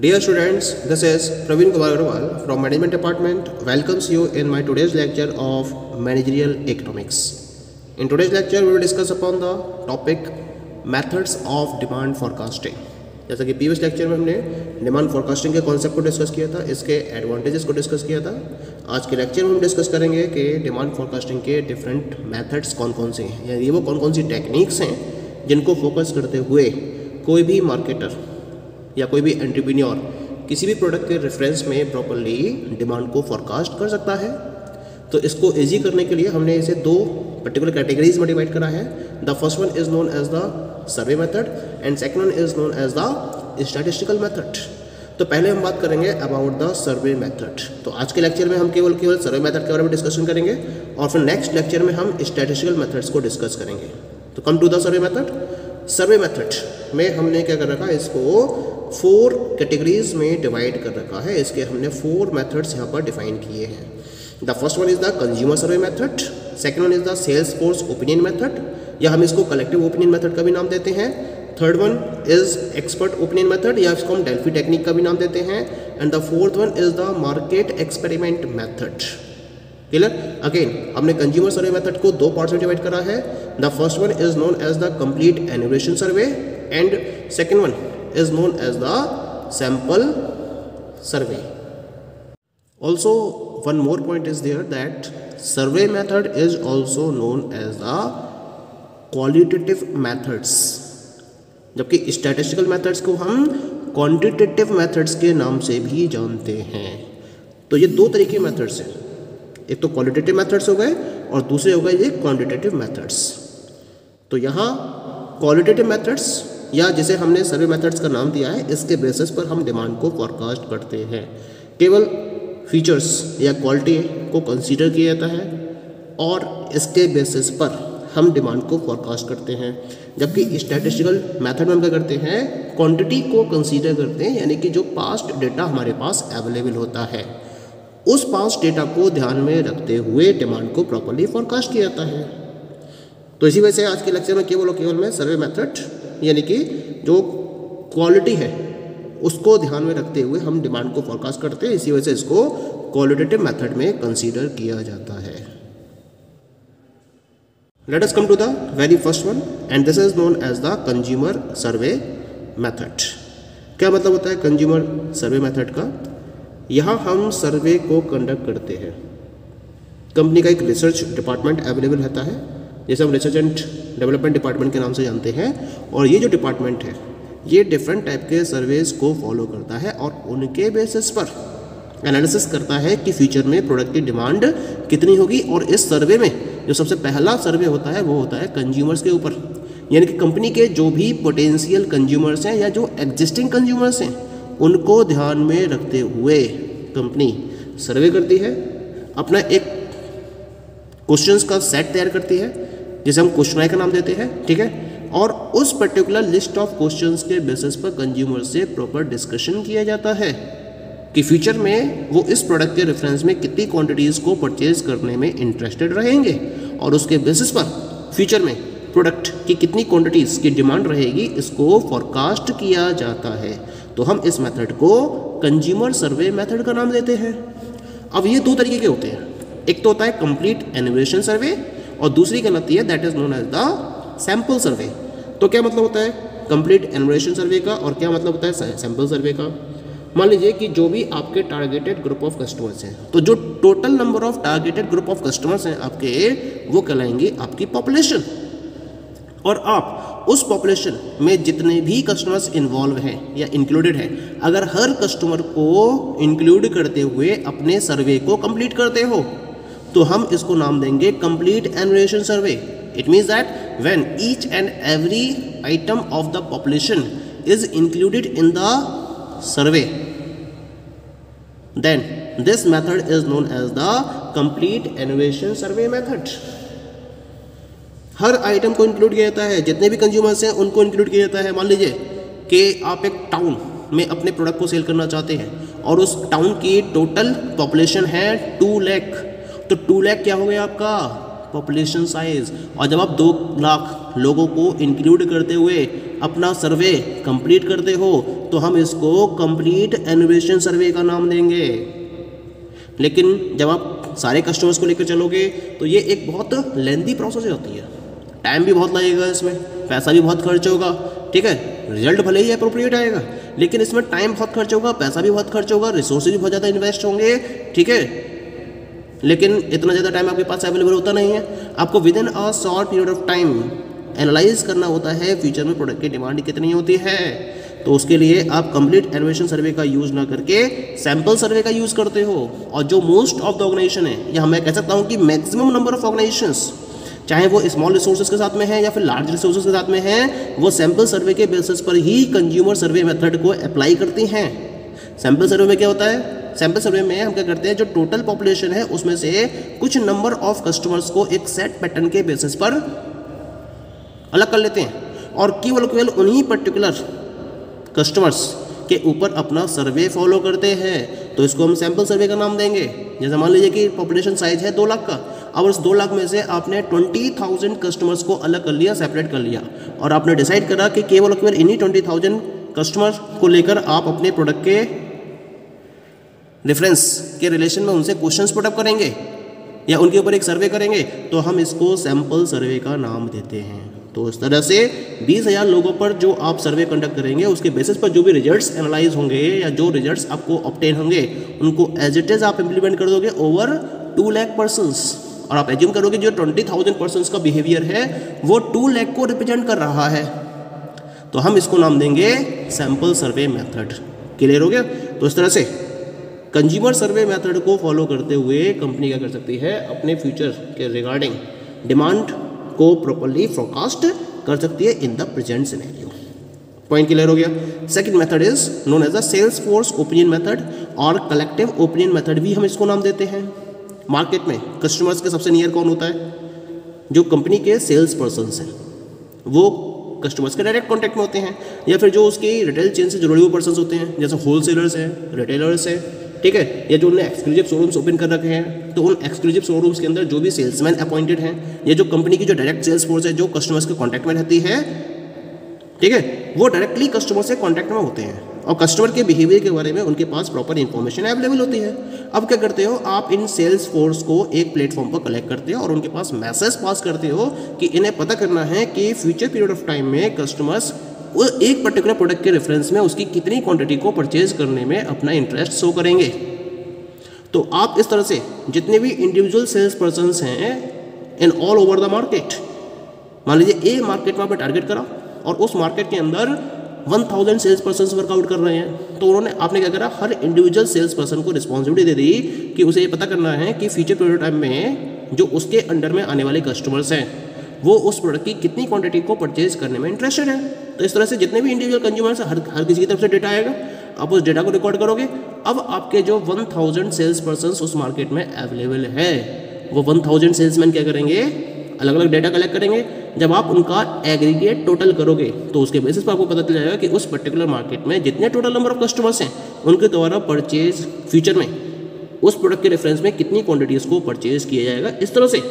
Dear students, this is Praveen Kumar Agarwal from Management Department welcomes you in my today's lecture of Managerial Economics. In today's lecture, we will discuss upon the topic methods of demand forecasting. जैसा कि previous lecture में हमने demand forecasting के concept को discuss किया था, इसके advantages को डिस्कस किया था। आज के लेक्चर में हम डिस्कस करेंगे कि डिमांड फोरकास्टिंग के डिफरेंट मेथड्स कौन कौन से हैं, यानी वो कौन कौन सी टेक्निक्स हैं जिनको फोकस करते हुए कोई भी मार्केटर या कोई भी एंटरप्रेन्योर किसी भी प्रोडक्ट के रेफरेंस में प्रॉपरली डिमांड को फोरकास्ट कर सकता है। तो इसको इजी करने के लिए हमने इसे दो पर्टिकुलर कैटेगरीज में डिवाइड करा है। The first one is known as the survey method and second one is known as the statistical method. तो पहले हम बात करेंगे अबाउट द सर्वे मेथड। तो आज के लेक्चर में हम केवल सर्वे मेथड के बारे में डिस्कशन करेंगे और फिर नेक्स्ट लेक्चर में हम स्टैटिस्टिकल मेथड्स को डिस्कस करेंगे। तो come to the survey method. Survey method में हमने क्या कर रखा है, इसको 4 कैटेगरीज में डिवाइड कर रखा है। इसके हमने 4 मेथड्स यहाँ पर डिफाइन किए हैं। The first one is the consumer survey method, second one is the sales force opinion method, या हम इसको कलेक्टिव ओपिनियन मेथड का भी नाम देते हैं। Third one is expert opinion method, या इसको हम डेल्फी टेक्निक का भी नाम देते हैं। And the fourth one is the market experiment method. Clear? Again हमने कंज्यूमर सर्वे मेथड को 2 पार्ट्स में डिवाइड करा है। The first one is known as the complete enumeration survey and second one is known as the sample survey. Also, one more point is there that survey method is also known as the qualitative methods, जबकि statistical methods को हम quantitative methods के नाम से भी जानते हैं। तो ये 2 तरह के methods हैं, एक तो qualitative methods हो गए और दूसरे हो गए ये quantitative methods। तो यहाँ qualitative methods या जिसे हमने सर्वे मेथड्स का नाम दिया है, इसके बेसिस पर हम डिमांड को फोरकास्ट करते हैं। केवल फीचर्स या क्वालिटी को कंसीडर किया जाता है और इसके बेसिस पर हम डिमांड को फोरकास्ट करते हैं। जबकि स्टैटिस्टिकल मेथड में हम क्या करते हैं, क्वांटिटी को कंसीडर करते हैं, यानी कि जो पास्ट डेटा हमारे पास अवेलेबल होता है उस पास्ट डेटा को ध्यान में रखते हुए डिमांड को प्रॉपरली फोरकास्ट किया जाता है। तो इसी वजह से आज के लेक्चर में केवल मैं सर्वे मेथड यानी कि जो क्वालिटी है उसको ध्यान में रखते हुए हम डिमांड को फोरकास्ट करते हैं। इसी वजह से इसको क्वालिटेटिव मेथड में कंसीडर किया जाता है। Let us come to the very first one and this is known as the consumer survey method. क्या मतलब होता है कंज्यूमर सर्वे मेथड का? यहाँ हम सर्वे को कंडक्ट करते हैं। कंपनी का एक रिसर्च डिपार्टमेंट अवेलेबल रहता है, जैसे हम रिसर्च एंड डेवलपमेंट डिपार्टमेंट के नाम से जानते हैं। और ये जो डिपार्टमेंट है ये डिफरेंट टाइप के सर्वेज को फॉलो करता है और उनके बेसिस पर एनालिसिस करता है कि फ्यूचर में प्रोडक्ट की डिमांड कितनी होगी। और इस सर्वे में जो सबसे पहला सर्वे होता है वो होता है कंज्यूमर्स के ऊपर, यानी कि कंपनी के जो भी पोटेंशियल कंज्यूमर्स हैं या जो एग्जिस्टिंग कंज्यूमर्स हैं उनको ध्यान में रखते हुए कंपनी सर्वे करती है, अपना एक क्वेश्चंस का सेट तैयार करती है जिसे हम क्वेश्चनर का नाम देते हैं, ठीक है। और उस पर्टिकुलर लिस्ट ऑफ क्वेश्चंस के बेसिस पर कंज्यूमर से प्रॉपर डिस्कशन किया जाता है कि फ्यूचर में वो इस प्रोडक्ट के रेफरेंस में कितनी क्वांटिटीज़ को परचेज करने में इंटरेस्टेड रहेंगे और उसके बेसिस पर फ्यूचर में प्रोडक्ट की कितनी क्वांटिटीज़ की डिमांड रहेगी इसको फॉरकास्ट किया जाता है। तो हम इस मेथड को कंज्यूमर सर्वे मेथड का नाम देते हैं। अब ये 2 तरीके के होते हैं, एक तो होता है कंप्लीट एनुमरेशन सर्वे और दूसरी कहलाती है that is known as the sample survey. तो क्या मतलब होता है कंप्लीट एनुमरेशन सर्वे का और क्या मतलब होता है सैंपल सर्वे का? मान लीजिए कि जो भी आपके टारगेटेड ग्रुप ऑफ कस्टमर्स हैं, तो जो total number of targeted group of customers हैं आपके, वो कहलाएंगे आपकी पॉपुलेशन। और आप उस पॉपुलेशन में जितने भी कस्टमर्स इन्वॉल्व हैं या इंक्लूडेड हैं, अगर हर कस्टमर को इंक्लूड करते हुए अपने सर्वे को कंप्लीट करते हो तो हम इसको नाम देंगे complete enumeration survey. It means that when each and every item of the population is included in the survey then this method is known as the complete enumeration survey method. हर item को include किया जाता है, जितने भी consumers हैं उनको include किया जाता है। मान लीजिए कि आप एक टाउन में अपने प्रोडक्ट को सेल करना चाहते हैं और उस टाउन की टोटल पॉपुलेशन है 2 लाख, तो 2 लाख क्या हो गया आपका पॉपुलेशन साइज। और जब आप 2 लाख लोगों को इंक्लूड करते हुए अपना सर्वे कंप्लीट करते हो तो हम इसको कंप्लीट एनुमरेशन सर्वे का नाम देंगे। लेकिन जब आप सारे कस्टमर्स को लेकर चलोगे तो ये एक बहुत लेंथी प्रोसेस होती है, टाइम भी बहुत लगेगा, इसमें पैसा भी बहुत खर्च होगा। ठीक है, रिजल्ट भले ही अप्रोप्रिएट आएगा लेकिन इसमें टाइम बहुत खर्च होगा, पैसा भी बहुत खर्च होगा, रिसोर्सेज भी बहुत ज़्यादा इन्वेस्ट होंगे। ठीक है, लेकिन इतना ज़्यादा टाइम आपके पास अवेलेबल होता नहीं है। आपको with in a short period of time analyse करना होता है फ्यूचर में प्रोडक्ट की डिमांड कितनी होती है। तो उसके लिए आप कंप्लीट एनुमरेशन सर्वे का यूज़ ना करके सैंपल सर्वे का यूज़ करते हो। और जो मोस्ट ऑफ द ऑर्गेनाइजेशन है, या मैं कह सकता हूँ कि मैक्सिमम नंबर ऑफ ऑर्गेनाइजेशंस, चाहे वो स्मॉल रिसोर्सेज के साथ में है या फिर लार्ज रिसोर्सेज के साथ में है, वो सैंपल सर्वे के बेसिस पर ही कंज्यूमर सर्वे मेथड को अप्लाई करती हैं। सैंपल सर्वे में क्या होता है? सैंपल सर्वे में हम क्या करते हैं, जो टोटल पॉपुलेशन है उसमें से कुछ नंबर ऑफ कस्टमर्स को एक सेट पैटर्न के बेसिस पर अलग कर लेते हैं और केवल उन्हीं पर्टिकुलर कस्टमर्स के ऊपर अपना सर्वे फॉलो करते हैं। तो इसको हम सैंपल सर्वे का नाम देंगे। जैसे मान लीजिए कि पॉपुलेशन साइज है 2 लाख का, अब उस 2 लाख में से आपने 20,000 कस्टमर्स को अलग कर लिया, सेपरेट कर लिया, और आपने डिसाइड करा कि केवल इन्हीं 20,000 कस्टमर्स को लेकर आप अपने प्रोडक्ट के रेफरेंस के रिलेशन में उनसे क्वेश्चंस पुटअप करेंगे या उनके ऊपर एक सर्वे करेंगे, तो हम इसको सैंपल सर्वे का नाम देते हैं। तो इस तरह से 20,000 लोगों पर जो आप सर्वे कंडक्ट करेंगे, उसके बेसिस पर जो भी रिजल्ट्स एनालाइज होंगे या जो रिजल्ट्स आपको ऑब्टेन होंगे, उनको एज इट इज आप इम्प्लीमेंट कर दोगे ओवर 2 लाख पर्सनस। और आप एज्यूम करोगे जो 20,000 पर्सनस का बिहेवियर है वो 2 लाख को रिप्रेजेंट कर रहा है, तो हम इसको नाम देंगे सैंपल सर्वे मेथड। क्लियर हो गया? तो इस तरह से कंज्यूमर सर्वे मेथड को फॉलो करते हुए कंपनी क्या कर सकती है, अपने फ्यूचर के रिगार्डिंग डिमांड को प्रॉपर्ली फोरकास्ट कर सकती है in the present scenario. Point clear हो गया? Second method is known as the sales force opinion method और कलेक्टिव ओपिनियन मेथड भी हम इसको नाम देते हैं। मार्केट में कस्टमर्स के सबसे नियर कौन होता है? जो कंपनी के सेल्स पर्सन्स हैं, वो कस्टमर्स के डायरेक्ट कॉन्टैक्ट में होते हैं, या फिर जो उसकी रिटेल चेन से जुड़े हुए पर्सन्स होते हैं, जैसे होलसेलर्स हैं, रिटेलर्स हैं, ठीक है, या जो उन्होंने एक्सक्लूसिव शोरूम्स ओपन कर रखे हैं, तो उन एक्सक्लूसिव शोरूम्स के अंदर जो भी सेल्समैन अपॉइंटेड हैं, या जो कंपनी की जो डायरेक्ट सेल्स फोर्स है जो कस्टमर्स के कॉन्टैक्ट में रहती है, ठीक है, वो डायरेक्टली कस्टमर से कॉन्टैक्ट में होते हैं और कस्टमर के बिहेवियर के बारे में उनके पास प्रॉपर इन्फॉर्मेशन अवेलेबल होती है। अब क्या करते हो, आप इन सेल्स फोर्स को एक प्लेटफॉर्म पर कलेक्ट करते हो और उनके पास मैसेज पास करते हो कि इन्हें पता करना है कि फ्यूचर पीरियड ऑफ टाइम में कस्टमर्स वो एक पर्टिकुलर प्रोडक्ट के रेफरेंस में उसकी कितनी क्वांटिटी को परचेज करने में अपना इंटरेस्ट शो करेंगे। तो आप इस तरह से जितने भी इंडिविजुअल सेल्स पर्सन्स हैं in all over the market, मान लीजिए ए मार्केट में आपने टारगेट करा और उस मार्केट के अंदर 1000 सेल्स पर्सन्स वर्कआउट कर रहे हैं, तो आपने क्या करा, हर इंडिविजुअल सेल्स पर्सन को रिस्पॉन्सिबिलिटी दे दी कि उसे ये पता करना है कि फ्यूचर पीरियड टाइम में जो उसके अंडर में आने वाले कस्टमर्स हैं वो उस प्रोडक्ट की कितनी क्वांटिटी को परचेज करने में इंटरेस्टेड है। तो इस तरह से जितने भी इंडिविजुअल कंज्यूमर्स हर किसी की तरफ से डेटा आएगा, आप उस डेटा को रिकॉर्ड करोगे। अब आपके जो 1000 सेल्स पर्सन्स उस मार्केट में अवेलेबल है, वो 1000 सेल्समैन क्या करेंगे, अलग अलग डेटा कलेक्ट करेंगे। जब आप उनका एग्रीगेट टोटल करोगे तो उसके बेसिस पर आपको पता चल जाएगा कि उस पर्टिकुलर मार्केट में जितने टोटल नंबर ऑफ कस्टमर्स हैं उनके द्वारा परचेज फ्यूचर में उस प्रोडक्ट के रेफरेंस में कितनी क्वांटिटीज को परचेज किया जाएगा। इस तरह से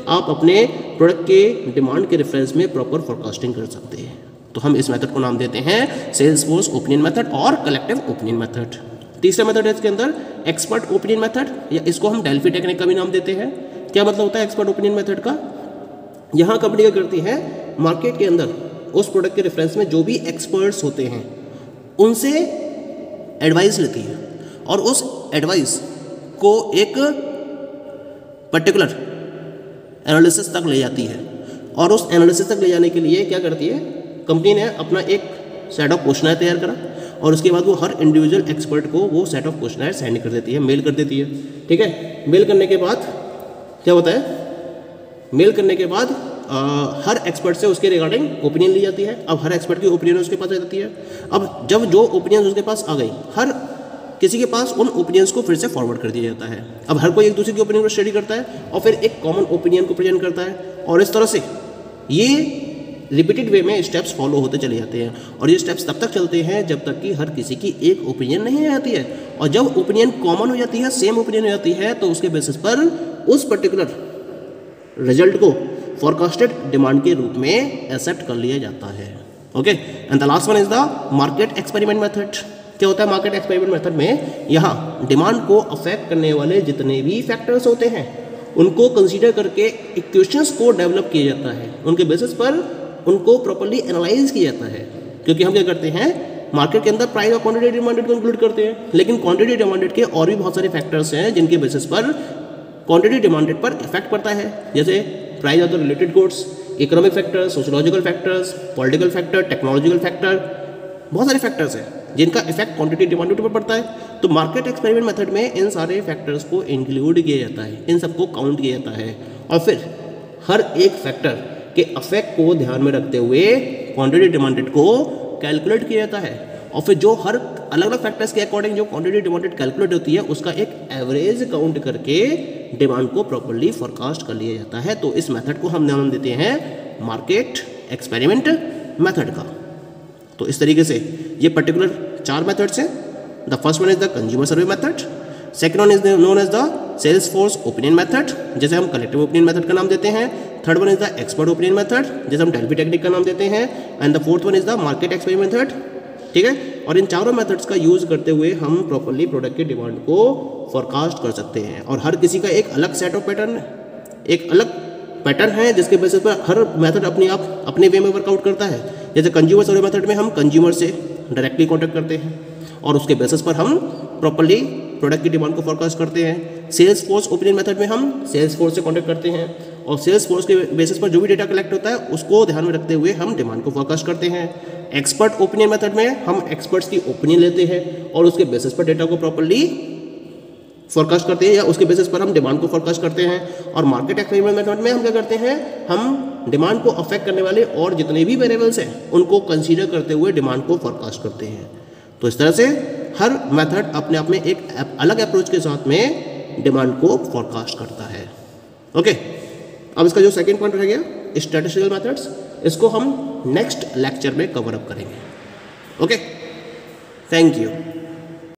आप अपने प्रोडक्ट के डिमांड के रेफरेंस में प्रॉपर फोरकास्टिंग कर सकते हैं। तो हम इस मेथड को नाम देते हैं सेल्स फोर्स ओपिनियन मेथड और कलेक्टिव ओपिनियन मेथड। तीसरा मेथड है इसके अंदर एक्सपर्ट ओपिनियन मेथड, या इसको हम डेल्फी टेक्निक का भी नाम देते हैं। क्या मतलब होता है एक्सपर्ट ओपिनियन मेथड का? यहाँ कंपनी क्या करती है, मार्केट के अंदर उस प्रोडक्ट के रेफरेंस में जो भी एक्सपर्ट्स होते हैं उनसे एडवाइस लेती है और उस एडवाइस को एक पर्टिकुलर एनालिसिस तक ले जाती है। और उस एनालिसिस तक ले जाने के लिए क्या करती है, कंपनी ने अपना एक सेट ऑफ क्वेश्चनर तैयार करा और उसके बाद वो हर इंडिविजुअल एक्सपर्ट को वो सेट ऑफ क्वेश्चनर सेंड कर देती है, मेल कर देती है। ठीक है, मेल करने के बाद क्या होता है, मेल करने के बाद हर एक्सपर्ट से उसके रिगार्डिंग ओपिनियन ली जाती है। अब हर एक्सपर्ट की ओपिनियन उसके पास आ जाती है। अब जब जो ओपिनियन उसके पास आ गई, हर किसी के पास उन ओपिनियंस को फिर से फॉरवर्ड कर दिया जाता है। अब हर कोई एक दूसरे की ओपिनियन को स्टडी करता है और फिर एक कॉमन ओपिनियन को प्रेजेंट करता है, और इस तरह से ये रिपीटेड वे में स्टेप्स फॉलो होते चले जाते हैं। और ये स्टेप्स तब तक चलते हैं जब तक कि हर किसी की एक ओपिनियन नहीं आ जाती है। और जब ओपिनियन कॉमन हो जाती है, सेम ओपिनियन हो जाती है, तो उसके बेसिस पर उस पर्टिकुलर रिजल्ट को फोरकास्टेड डिमांड के रूप में एक्सेप्ट कर लिया जाता है। Okay, and the last one is the market experiment method. क्या होता है मार्केट एक्सपेरिमेंट मेथड में? यहाँ डिमांड को अफेक्ट करने वाले जितने भी फैक्टर्स होते हैं उनको कंसीडर करके इक्वेशंस को डेवलप किया जाता है, उनके बेसिस पर उनको प्रॉपर्ली एनालाइज किया जाता है। क्योंकि हम क्या करते हैं, मार्केट के अंदर प्राइस और क्वांटिटी डिमांडेड को इंक्लूड करते हैं, लेकिन क्वांटिटी डिमांडेड के और भी बहुत सारे फैक्टर्स हैं जिनके बेसिस पर क्वांटिटी डिमांडेड पर इफेक्ट पड़ता है, जैसे price of the related goods, economic factors, sociological factors, political factor, technological factor, बहुत सारे फैक्टर्स हैं जिनका इफेक्ट क्वांटिटी डिमांडेड पर पड़ता है। तो मार्केट एक्सपेरिमेंट मेथड में इन सारे फैक्टर्स को इंक्लूड किया जाता है, इन सबको काउंट किया जाता है और फिर हर एक फैक्टर के इफेक्ट को ध्यान में रखते हुए क्वांटिटी डिमांडेड को कैलकुलेट किया जाता है और फिर जो हर अलग अलग फैक्टर्स के अकॉर्डिंग जो क्वांटिटी डिमांडेड कैलकुलेट होती है उसका एक एवरेज काउंट करके डिमांड को प्रॉपर्ली फोरकास्ट कर लिया जाता है। तो इस मेथड को हम नाम देते हैं मार्केट एक्सपेरिमेंट मेथड का। तो इस तरीके से ये पर्टिकुलर 4 मेथड्स हैं। The first one is the consumer survey method, second one is known as the sales force opinion method, जैसे हम कलेक्टिव ओपिनियन मेथड का नाम देते हैं। Third one is the expert opinion method, जैसे हम डेल्फी टेक्निक का नाम देते हैं। And the fourth one is the market experiment method. ठीक है, और इन चारों मेथड्स का यूज करते हुए हम प्रॉपर्ली प्रोडक्ट की डिमांड को फोरकास्ट कर सकते हैं और हर किसी का एक अलग सेट ऑफ पैटर्न, एक अलग पैटर्न है जिसके बेसिस पर हर मेथड अपने वे में वर्कआउट करता है। जैसे कंज्यूमर सर्वे मेथड में हम कंज्यूमर से डायरेक्टली कॉन्टैक्ट करते हैं और उसके बेसिस पर हम प्रॉपर्ली प्रोडक्ट की डिमांड को फोरकास्ट करते हैं। सेल्स फोर्स ओपिनियन मेथड में हम सेल्स फोर्स से कॉन्टैक्ट करते हैं और सेल्स फोर्स के बेसिस पर जो भी डेटा कलेक्ट होता है उसको ध्यान में रखते हुए हम डिमांड को फोरकास्ट करते हैं। एक्सपर्ट ओपिनियन मेथड में हम एक्सपर्ट्स की ओपिनियन लेते हैं और उसके बेसिस पर डेटा को प्रॉपर्ली फोरकास्ट करते हैं या उसके बेसिस पर हम डिमांड को फोरकास्ट करते हैं। और मार्केट एक्सपेरिमेंट मेथड में हम क्या करते हैं, हम डिमांड को अफेक्ट करने वाले और जितने भी वेरिएबल्स हैं उनको कंसीडर करते हुए डिमांड को फोरकास्ट करते हैं। तो इस तरह से हर मेथड अपने आप में एक अलग अप्रोच के साथ में डिमांड को फोरकास्ट करता है। ओके, अब इसका जो सेकंड पॉइंट रह गया स्टैटिस्टिकल मेथड्स, इसको हम नेक्स्ट लेक्चर में कवर अप करेंगे। Okay, thank you.